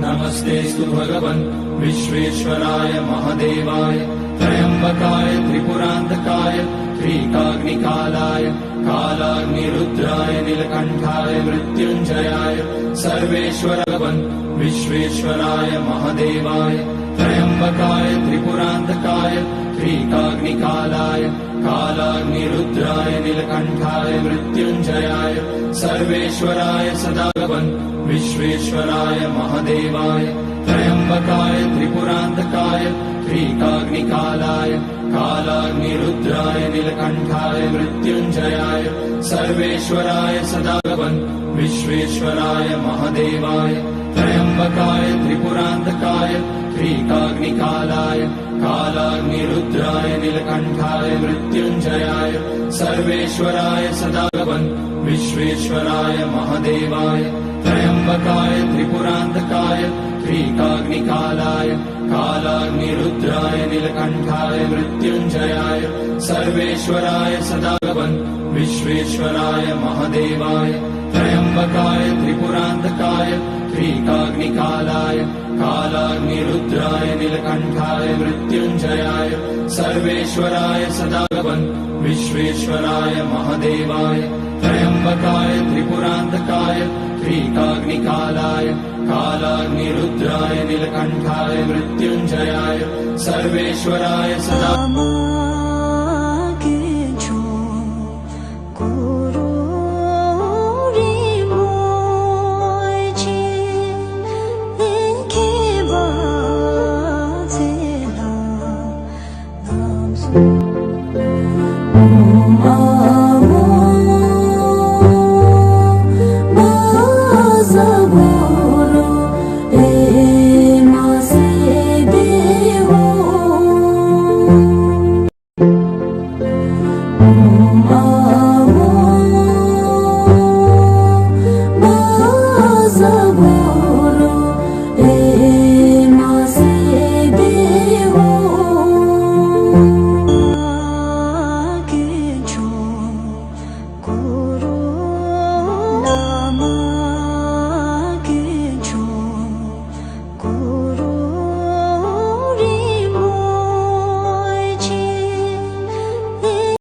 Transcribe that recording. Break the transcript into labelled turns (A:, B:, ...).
A: नमस्तेऽस्तु भगवन् विश्वेश्वराय महादेवाय त्र्यम्बकाय त्रिपुरान्तकाय त्रिकाग्निकालाय कालाग्निरुद्राय नीलकण्ठाय मृत्युञ्जयाय सर्वेश्वर भगवन् विश्वेश्वराय महादेवाय त्र्यम्बकाय त्रिपुरान्तकाय त्रिकाग्निकालाय कालाग्निरुद्राय नीलकण्ठाय मृत्युञ्जयाय सर्वेश्वराय सदा भगवन् विश्वेश्वराय महादेवाय त्र्यम्बकाय त्रिपुरान्तकाय त्रिकाग्निकालाय कालाग्निरुद्राय नीलकण्ठाय मृत्युञ्जयाय सर्वेश्वराय सदा भगवन् विश्वेश्वराय महादेवाय त्र्यम्बकाय त्रिपुरान्तकाय त्रिकाग्निकालाय कालाग्निरुद्राय नीलकण्ठाय मृत्युञ्जयाय सर्वेश्वराय सदा भगवन् विश्वेश्वराय महादेवाय त्र्यम्बकाय त्रिपुरान्तकाय त्रिकाग्निकालाय कालाग्निरुद्राय नीलकण्ठाय मृत्युञ्जयाय सर्वेश्वराय सदा भगवन् विश्वेश्वराय महादेवाय त्र्यम्बकाय त्रिपुरान्तकाय त्रिकाग्निकालाय कालाग्निरुद्राय नीलकण्ठाय मृत्युञ्जयाय सर्वेश्वराय सदा भगवन् विश्वेश्वराय महादेवाय त्र्यम्बकाय त्रिपुरान्तकाय त्रिकाग्निकालाय कालाग्निरुद्राय नीलकण्ठाय मृत्युञ्जयाय सर्वेश्वराय सदा